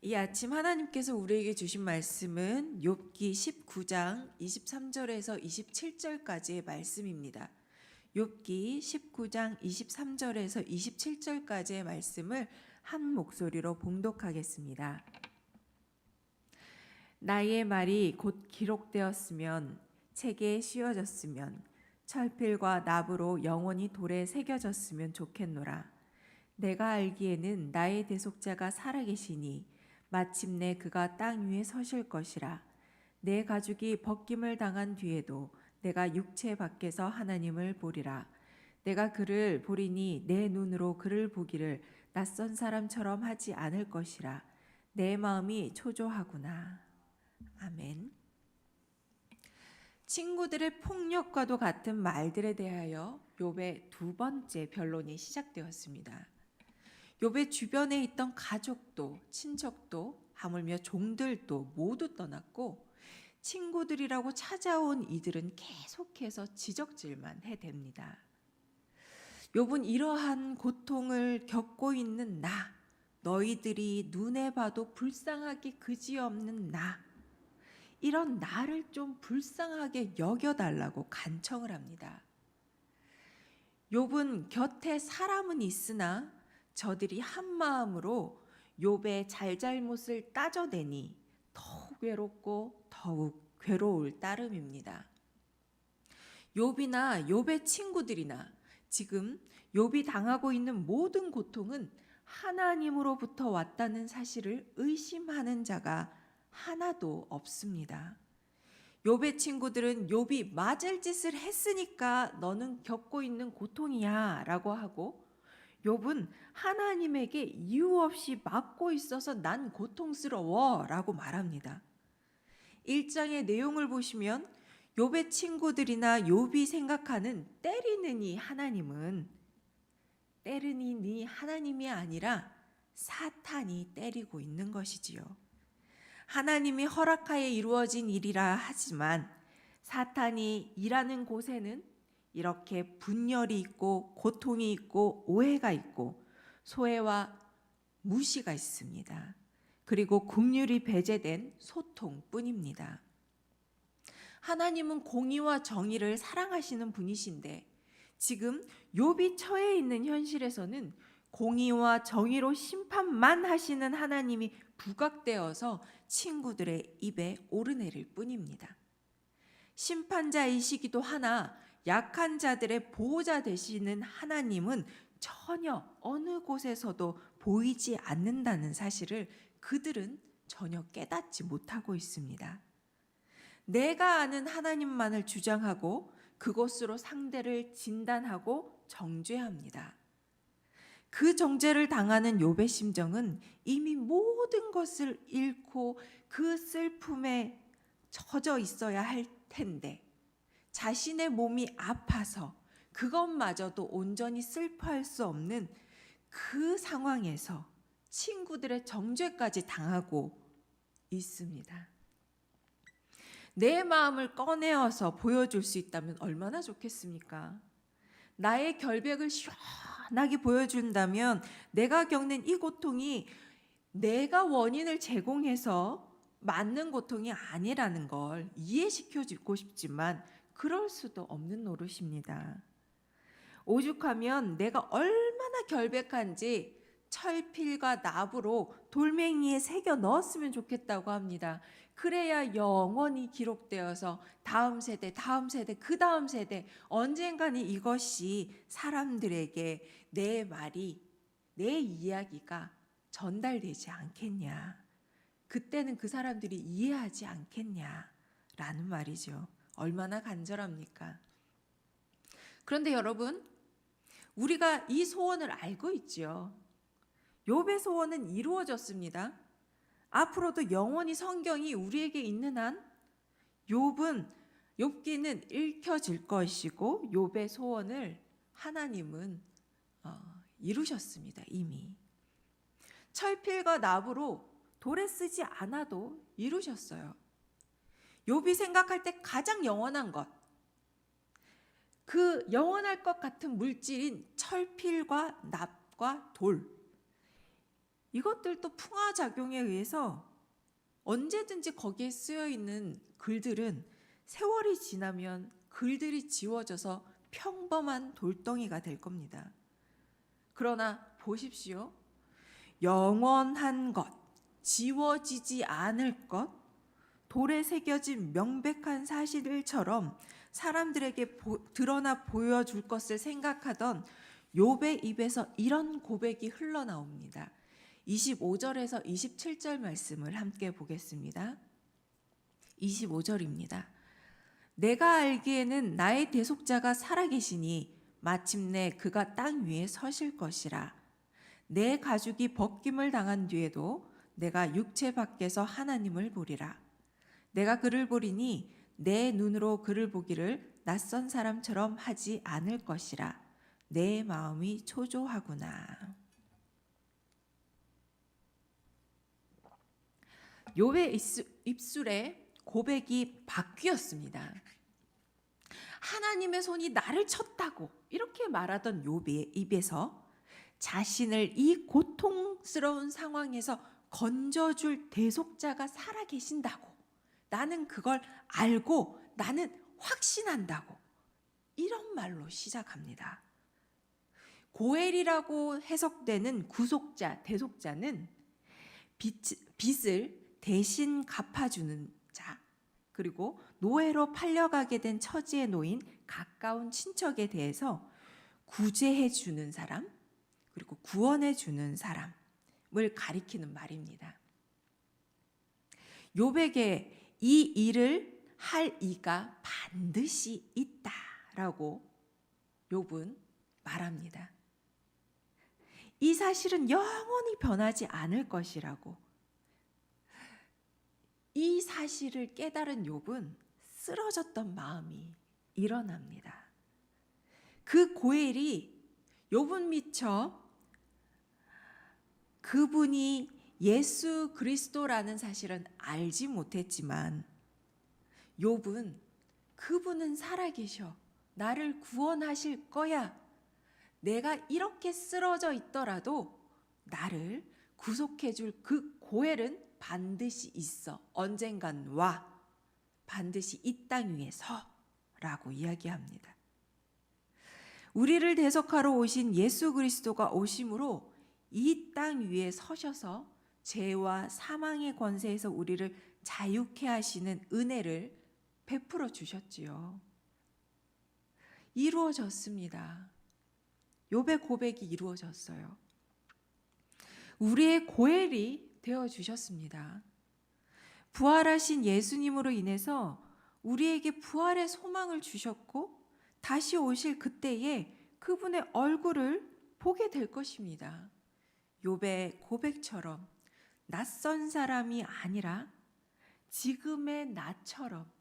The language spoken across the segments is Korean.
이 아침 하나님께서 우리에게 주신 말씀은 욥기 19장 23절에서 27절까지의 말씀입니다. 욥기 19장 23절에서 27절까지의 말씀을 한 목소리로 봉독하겠습니다. 나의 말이 곧 기록되었으면, 책에 씌워졌으면, 철필과 납으로 영원히 돌에 새겨졌으면 좋겠노라. 내가 알기에는 나의 대속자가 살아계시니 마침내 그가 땅 위에 서실 것이라. 내 가죽이 벗김을 당한 뒤에도 내가 육체 밖에서 하나님을 보리라. 내가 그를 보리니 내 눈으로 그를 보기를 낯선 사람처럼 하지 않을 것이라. 내 마음이 초조하구나. 아멘. 친구들의 폭력과도 같은 말들에 대하여 욥의 두 번째 변론이 시작되었습니다. 욥의 주변에 있던 가족도 친척도 하물며 종들도 모두 떠났고 친구들이라고 찾아온 이들은 계속해서 지적질만 해댑니다. 욥은 이러한 고통을 겪고 있는 나, 너희들이 눈에 봐도 불쌍하기 그지없는 나, 이런 나를 좀 불쌍하게 여겨달라고 간청을 합니다. 욥은 곁에 사람은 있으나 저들이 한 마음으로 욥의 잘잘못을 따져대니 더욱 외롭고 더욱 괴로울 따름입니다. 욥이나 욥의 친구들이나 지금 욥이 당하고 있는 모든 고통은 하나님으로부터 왔다는 사실을 의심하는 자가 하나도 없습니다. 욥의 친구들은 욥이 맞을 짓을 했으니까 너는 겪고 있는 고통이야 라고 하고, 욥은 하나님에게 이유 없이 맞고 있어서 난 고통스러워 라고 말합니다. 1장의 내용을 보시면 욥의 친구들이나 욥이 생각하는 때리느니 하나님은 때리느니 하나님이 아니라 사탄이 때리고 있는 것이지요. 하나님이 허락하에 이루어진 일이라 하지만 사탄이 일하는 곳에는 이렇게 분열이 있고 고통이 있고 오해가 있고 소외와 무시가 있습니다. 그리고 긍휼이 배제된 소통뿐입니다. 하나님은 공의와 정의를 사랑하시는 분이신데 지금 욥이 처해 있는 현실에서는 공의와 정의로 심판만 하시는 하나님이 부각되어서 친구들의 입에 오르내릴 뿐입니다. 심판자이시기도 하나 약한 자들의 보호자 되시는 하나님은 전혀 어느 곳에서도 보이지 않는다는 사실을 그들은 전혀 깨닫지 못하고 있습니다. 내가 아는 하나님만을 주장하고 그것으로 상대를 진단하고 정죄합니다. 그 정죄를 당하는 욥의 심정은 이미 모든 것을 잃고 그 슬픔에 젖어 있어야 할 텐데 자신의 몸이 아파서 그것마저도 온전히 슬퍼할 수 없는 그 상황에서 친구들의 정죄까지 당하고 있습니다. 내 마음을 꺼내어서 보여줄 수 있다면 얼마나 좋겠습니까? 나의 결백을 시원하게 보여준다면 내가 겪는 이 고통이 내가 원인을 제공해서 맞는 고통이 아니라는 걸 이해시켜주고 싶지만 그럴 수도 없는 노릇입니다. 오죽하면 내가 얼마나 결백한지 철필과 납으로 돌멩이에 새겨 넣었으면 좋겠다고 합니다. 그래야 영원히 기록되어서 다음 세대, 그 다음 세대 언젠가는 이것이 사람들에게 내 말이, 내 이야기가 전달되지 않겠냐. 그때는 그 사람들이 이해하지 않겠냐라는 말이죠. 얼마나 간절합니까? 그런데 여러분, 우리가 이 소원을 알고 있죠. 욥의 소원은 이루어졌습니다. 앞으로도 영원히 성경이 우리에게 있는 한 욥기는 읽혀질 것이고 욥의 소원을 하나님은 이루셨습니다. 이미 철필과 납으로 돌에 쓰지 않아도 이루셨어요. 욥이 생각할 때 가장 영원한 것, 그 영원할 것 같은 물질인 철필과 납과 돌, 이것들도 풍화작용에 의해서 언제든지 거기에 쓰여 있는 글들은 세월이 지나면 글들이 지워져서 평범한 돌덩이가 될 겁니다. 그러나 보십시오. 영원한 것, 지워지지 않을 것, 돌에 새겨진 명백한 사실들처럼 사람들에게 드러나 보여줄 것을 생각하던 욥의 입에서 이런 고백이 흘러나옵니다. 25절에서 27절 말씀을 함께 보겠습니다. 25절입니다. 내가 알기에는 나의 대속자가 살아계시니 마침내 그가 땅 위에 서실 것이라. 내 가죽이 벗김을 당한 뒤에도 내가 육체 밖에서 하나님을 보리라. 내가 그를 보리니 내 눈으로 그를 보기를 낯선 사람처럼 하지 않을 것이라. 내 마음이 초조하구나. 욥의 입술에 고백이 바뀌었습니다. 하나님의 손이 나를 쳤다고 이렇게 말하던 욥의 입에서 자신을 이 고통스러운 상황에서 건져줄 대속자가 살아계신다고, 나는 그걸 알고 나는 확신한다고, 이런 말로 시작합니다. 고엘이라고 해석되는 구속자, 대속자는 빚을 대신 갚아주는 자, 그리고 노예로 팔려가게 된 처지에 놓인 가까운 친척에 대해서 구제해 주는 사람, 그리고 구원해 주는 사람을 가리키는 말입니다. 욥에게 이 일을 할 이가 반드시 있다라고 욥은 말합니다. 이 사실은 영원히 변하지 않을 것이라고. 이 사실을 깨달은 욥은 쓰러졌던 마음이 일어납니다. 그 고엘이 욥은 미처 그분이 예수 그리스도라는 사실은 알지 못했지만 욥은 그분은 살아계셔, 나를 구원하실 거야, 내가 이렇게 쓰러져 있더라도 나를 구속해 줄 그 고엘은 반드시 있어, 언젠간 와, 반드시 이 땅 위에 서 라고 이야기합니다. 우리를 대속하러 오신 예수 그리스도가 오심으로 이 땅 위에 서셔서 죄와 사망의 권세에서 우리를 자유케 하시는 은혜를 베풀어 주셨지요. 이루어졌습니다. 욥의 고백이 이루어졌어요. 우리의 고엘이 되어 주셨습니다. 부활하신 예수님으로 인해서 우리에게 부활의 소망을 주셨고 다시 오실 그때에 그분의 얼굴을 보게 될 것입니다. 욥의 고백처럼 낯선 사람이 아니라 지금의 나처럼,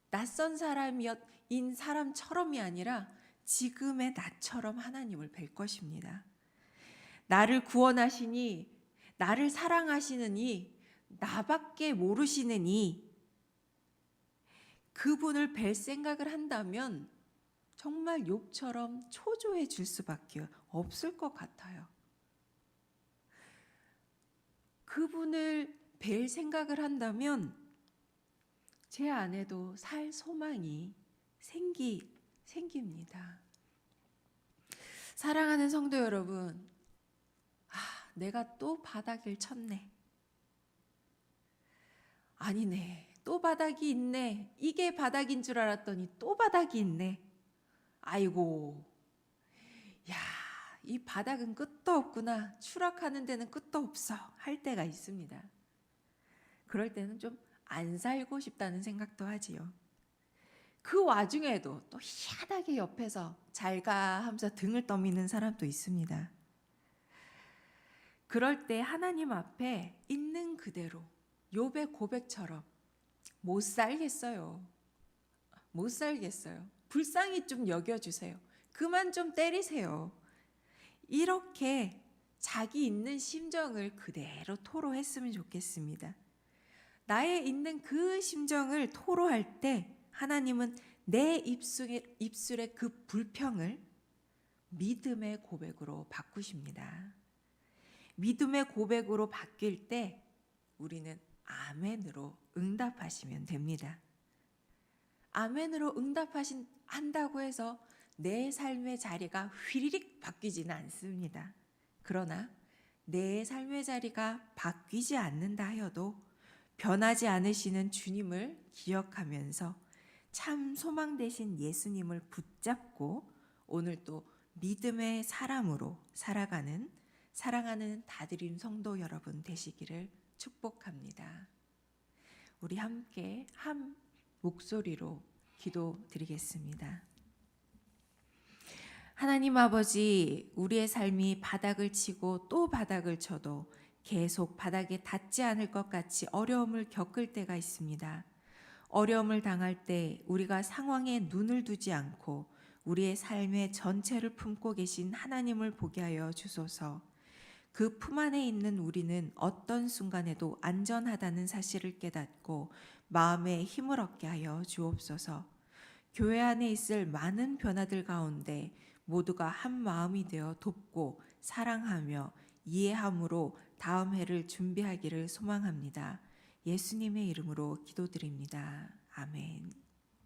낯선 사람인 사람처럼이 아니라 지금의 나처럼 하나님을 뵐 것입니다. 나를 구원하시니, 나를 사랑하시느니, 나밖에 모르시느니, 그분을 뵐 생각을 한다면 정말 욥처럼 초조해 줄 수밖에 없을 것 같아요. 그분을 뵐 생각을 한다면 제 안에도 살 소망이 생깁니다. 사랑하는 성도 여러분, 내가 또 바닥을 쳤네. 아니네, 또 바닥이 있네. 이게 바닥인 줄 알았더니 또 바닥이 있네. 아이고, 야, 이 바닥은 끝도 없구나. 추락하는 데는 끝도 없어. 할 때가 있습니다. 그럴 때는 좀 안 살고 싶다는 생각도 하지요. 그 와중에도 또 희한하게 옆에서 잘가 하면서 등을 떠미는 사람도 있습니다. 그럴 때 하나님 앞에 있는 그대로 욥의 고백처럼 못 살겠어요. 못 살겠어요. 불쌍히 좀 여겨주세요. 그만 좀 때리세요. 이렇게 자기 있는 심정을 그대로 토로했으면 좋겠습니다. 나의 있는 그 심정을 토로할 때 하나님은 내 입술의 그 불평을 믿음의 고백으로 바꾸십니다. 믿음의 고백으로 바뀔 때 우리는 아멘으로 응답하시면 됩니다. 아멘으로 한다고 해서 내 삶의 자리가 휘리릭 바뀌지는 않습니다. 그러나 내 삶의 자리가 바뀌지 않는다 하여도 변하지 않으시는 주님을 기억하면서 참 소망 되신 예수님을 붙잡고 오늘도 믿음의 사람으로 살아가는 사랑하는 다드림 성도 여러분 되시기를 축복합니다. 우리 함께 한 목소리로 기도드리겠습니다. 하나님 아버지, 우리의 삶이 바닥을 치고 또 바닥을 쳐도 계속 바닥에 닿지 않을 것 같이 어려움을 겪을 때가 있습니다. 어려움을 당할 때 우리가 상황에 눈을 두지 않고 우리의 삶의 전체를 품고 계신 하나님을 보게 하여 주소서. 그 품 안에 있는 우리는 어떤 순간에도 안전하다는 사실을 깨닫고 마음에 힘을 얻게 하여 주옵소서. 교회 안에 있을 많은 변화들 가운데 모두가 한 마음이 되어 돕고 사랑하며 이해함으로 다음 해를 준비하기를 소망합니다. 예수님의 이름으로 기도드립니다. 아멘.